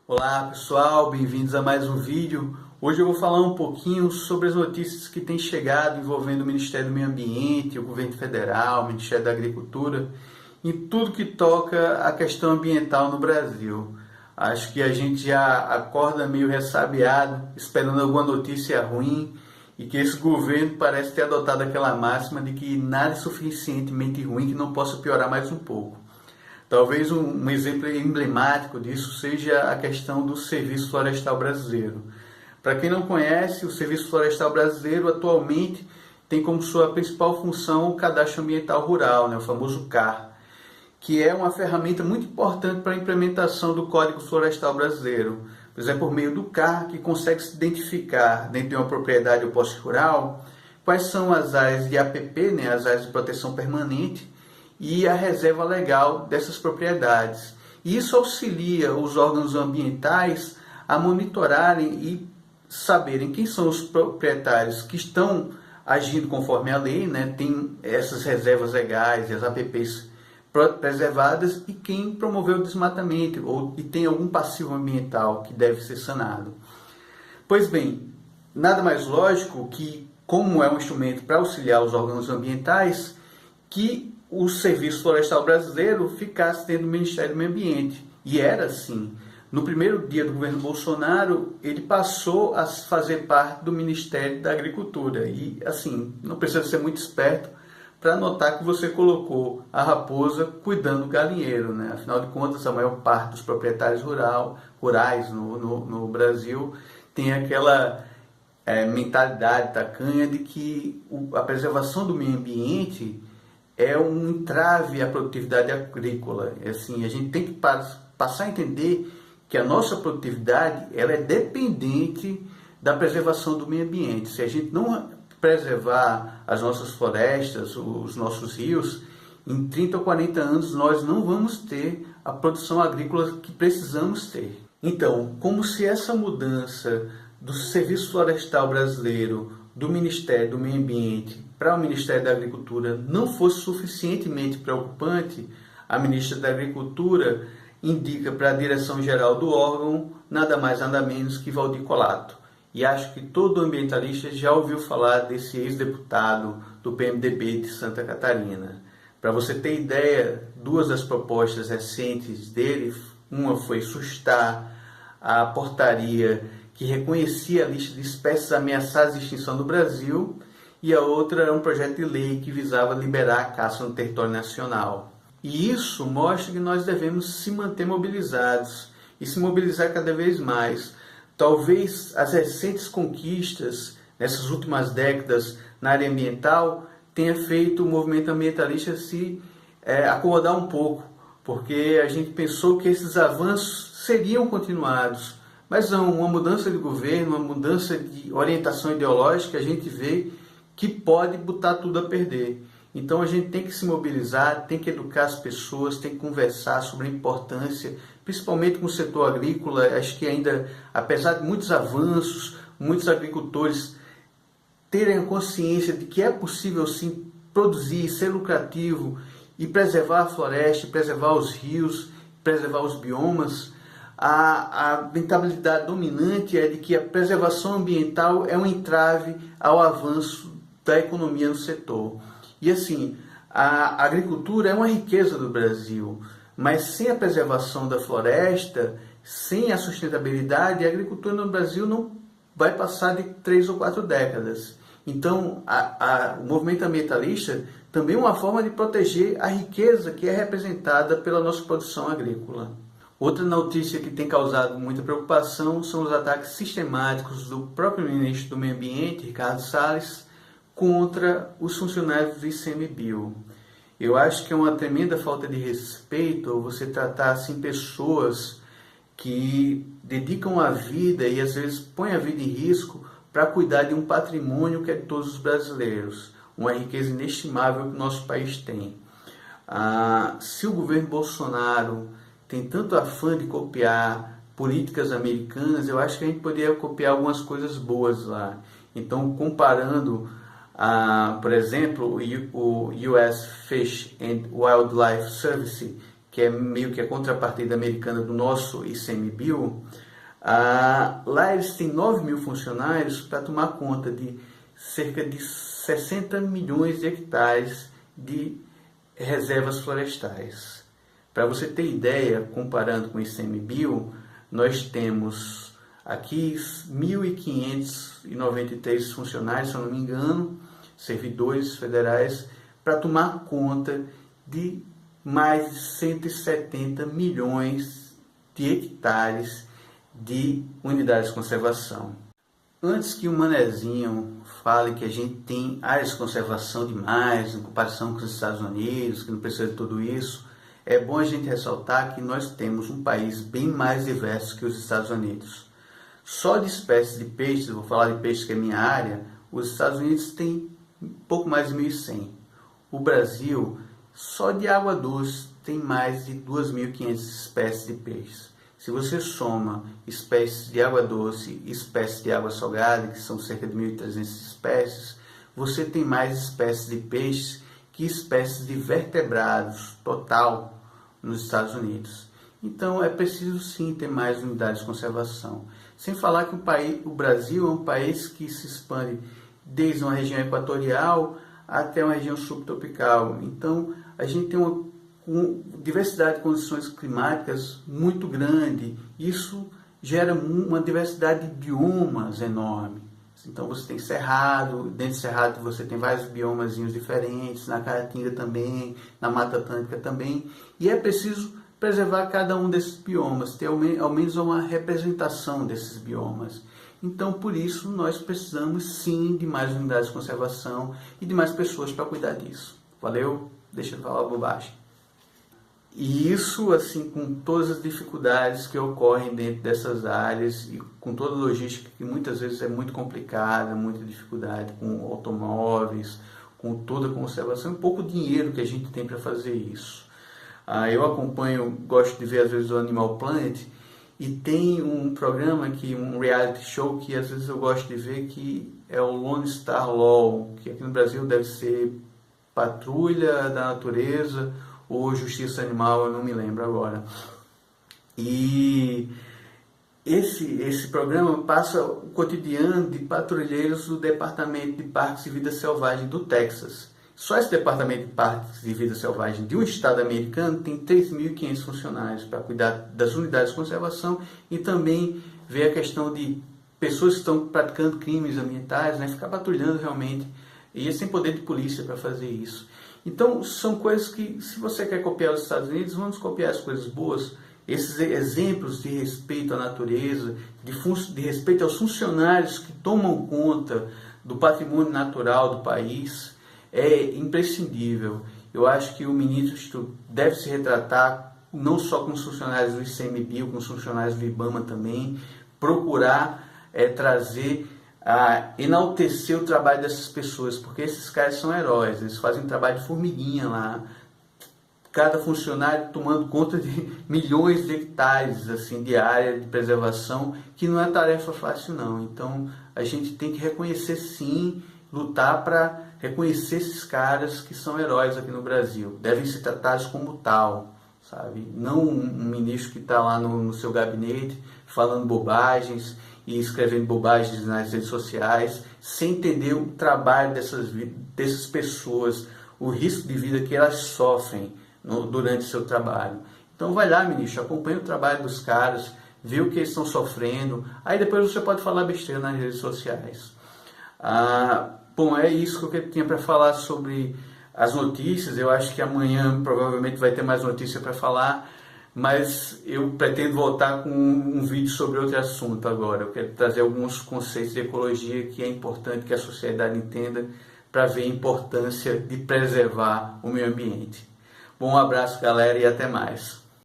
Olá pessoal, bem-vindos a mais um vídeo. Hoje eu vou falar um pouquinho sobre as notícias que têm chegado envolvendo o Ministério do Meio Ambiente, o Governo Federal, o Ministério da Agricultura, em tudo que toca a questão ambiental no Brasil. Acho que a gente já acorda meio ressabiado, esperando alguma notícia ruim, e que esse governo parece ter adotado aquela máxima de que nada é suficientemente ruim que não possa piorar mais um pouco. Talvez um exemplo emblemático disso seja a questão do Serviço Florestal Brasileiro. Para quem não conhece, o Serviço Florestal Brasileiro atualmente tem como sua principal função o Cadastro Ambiental Rural, o famoso CAR, que é uma ferramenta muito importante para a implementação do Código Florestal Brasileiro. Pois é por meio do CAR que consegue se identificar dentro de uma propriedade ou posse rural quais são as áreas de APP, as áreas de proteção permanente, e a reserva legal dessas propriedades. E isso auxilia os órgãos ambientais a monitorarem e saberem quem são os proprietários que estão agindo conforme a lei, tem essas reservas legais e as APPs preservadas, e quem promoveu o desmatamento e tem algum passivo ambiental que deve ser sanado. Pois bem, nada mais lógico que, como é um instrumento para auxiliar os órgãos ambientais, que o Serviço Florestal Brasileiro ficasse dentro do Ministério do Meio Ambiente. E era assim. No primeiro dia do governo Bolsonaro, ele passou a fazer parte do Ministério da Agricultura. E, assim, não precisa ser muito esperto para notar que você colocou a raposa cuidando do galinheiro, Afinal de contas, a maior parte dos proprietários rurais no Brasil tem aquela mentalidade tacanha de que a preservação do meio ambiente é um entrave à produtividade agrícola. Assim, a gente tem que passar a entender que a nossa produtividade ela é dependente da preservação do meio ambiente. Se a gente não preservar as nossas florestas, os nossos rios, em 30 ou 40 anos nós não vamos ter a produção agrícola que precisamos ter. Então, como se essa mudança do Serviço Florestal Brasileiro, do Ministério do Meio Ambiente para o Ministério da Agricultura não fosse suficientemente preocupante, a ministra da Agricultura indica para a direção-geral do órgão nada mais nada menos que Valdir Colato. E acho que todo ambientalista já ouviu falar desse ex-deputado do PMDB de Santa Catarina. Para você ter ideia, duas das propostas recentes dele, uma foi sustar a portaria que reconhecia a lista de espécies ameaçadas de extinção do Brasil, e a outra era um projeto de lei que visava liberar a caça no território nacional. E isso mostra que nós devemos se manter mobilizados e se mobilizar cada vez mais. Talvez as recentes conquistas nessas últimas décadas na área ambiental tenha feito o movimento ambientalista se acomodar um pouco, porque a gente pensou que esses avanços seriam continuados. Mas não, uma mudança de governo, uma mudança de orientação ideológica, a gente vê que pode botar tudo a perder. Então a gente tem que se mobilizar, tem que educar as pessoas, tem que conversar sobre a importância, principalmente com o setor agrícola. Acho que ainda, apesar de muitos avanços, muitos agricultores terem a consciência de que é possível sim produzir, ser lucrativo e preservar a floresta, preservar os rios, preservar os biomas. A mentalidade dominante é de que a preservação ambiental é um entrave ao avanço da economia no setor. E assim, a agricultura é uma riqueza do Brasil, mas sem a preservação da floresta, sem a sustentabilidade, a agricultura no Brasil não vai passar de 3 ou 4 décadas. Então, o movimento ambientalista também é uma forma de proteger a riqueza que é representada pela nossa produção agrícola. Outra notícia que tem causado muita preocupação são os ataques sistemáticos do próprio ministro do Meio Ambiente, Ricardo Salles, contra os funcionários do ICMBio. Eu acho que é uma tremenda falta de respeito você tratar assim pessoas que dedicam a vida e às vezes põem a vida em risco para cuidar de um patrimônio que é de todos os brasileiros, uma riqueza inestimável que o nosso país tem. Se o governo Bolsonaro tem tanto afã de copiar políticas americanas, eu acho que a gente poderia copiar algumas coisas boas lá. Então, comparando, por exemplo, o US Fish and Wildlife Service, que é meio que a contrapartida americana do nosso ICMBio, lá eles têm 9 mil funcionários para tomar conta de cerca de 60 milhões de hectares de reservas florestais. Para você ter ideia, comparando com o ICMBio, nós temos aqui 1.593 funcionários, se eu não me engano, servidores federais, para tomar conta de mais de 170 milhões de hectares de unidades de conservação. Antes que o Manezinho fale que a gente tem áreas de conservação demais em comparação com os Estados Unidos, que não precisa de tudo isso, é bom a gente ressaltar que nós temos um país bem mais diverso que os Estados Unidos. Só de espécies de peixes, eu vou falar de peixes que é minha área, os Estados Unidos têm um pouco mais de 1.100. O Brasil, só de água doce, tem mais de 2.500 espécies de peixes. Se você soma espécies de água doce e espécies de água salgada, que são cerca de 1.300 espécies, você tem mais espécies de peixes que espécies de vertebrados total nos Estados Unidos. Então é preciso sim ter mais unidades de conservação. Sem falar que o Brasil é um país que se expande desde uma região equatorial até uma região subtropical. Então a gente tem uma diversidade de condições climáticas muito grande. Isso gera uma diversidade de biomas enorme. Então você tem cerrado, dentro do cerrado você tem vários biomas diferentes, na Caatinga também, na Mata Atlântica também, e é preciso preservar cada um desses biomas, ter ao menos uma representação desses biomas. Então, por isso, nós precisamos sim de mais unidades de conservação e de mais pessoas para cuidar disso. Valeu? Deixa eu falar bobagem. E isso, assim, com todas as dificuldades que ocorrem dentro dessas áreas e com toda a logística que muitas vezes é muito complicada, muita dificuldade com automóveis, com toda a conservação, e pouco dinheiro que a gente tem para fazer isso. Eu acompanho, gosto de ver às vezes o Animal Planet, e tem um programa, um reality show, que às vezes eu gosto de ver, que é o Lone Star Law, que aqui no Brasil deve ser Patrulha da Natureza, ou Justiça Animal, eu não me lembro agora. E esse programa passa o cotidiano de patrulheiros do Departamento de Parques e Vida Selvagem do Texas. Só esse Departamento de Parques e Vida Selvagem de um estado americano tem 3.500 funcionários para cuidar das unidades de conservação e também ver a questão de pessoas que estão praticando crimes ambientais, né, ficar patrulhando realmente, e eles têm poder de polícia para fazer isso. Então, são coisas que, se você quer copiar os Estados Unidos, vamos copiar as coisas boas. Esses exemplos de respeito à natureza, de respeito aos funcionários que tomam conta do patrimônio natural do país, é imprescindível. Eu acho que o ministro deve se retratar, não só com os funcionários do ICMBio, com os funcionários do IBAMA também, procurar trazer, enaltecer o trabalho dessas pessoas, porque esses caras são heróis, eles fazem um trabalho de formiguinha lá, cada funcionário tomando conta de milhões de hectares assim, de área de preservação, que não é tarefa fácil não. Então a gente tem que reconhecer sim, lutar para reconhecer esses caras que são heróis aqui no Brasil, devem ser tratados como tal, sabe? Não um ministro que está lá no seu gabinete falando bobagens e escrevendo bobagens nas redes sociais, sem entender o trabalho dessas pessoas, o risco de vida que elas sofrem durante o seu trabalho. Então vai lá, ministro, acompanha o trabalho dos caras, vê o que eles estão sofrendo, aí depois você pode falar besteira nas redes sociais. Bom, é isso que eu tinha para falar sobre as notícias. Eu acho que amanhã provavelmente vai ter mais notícia para falar, mas eu pretendo voltar com um vídeo sobre outro assunto agora. Eu quero trazer alguns conceitos de ecologia que é importante que a sociedade entenda para ver a importância de preservar o meio ambiente. Bom, um abraço, galera, e até mais.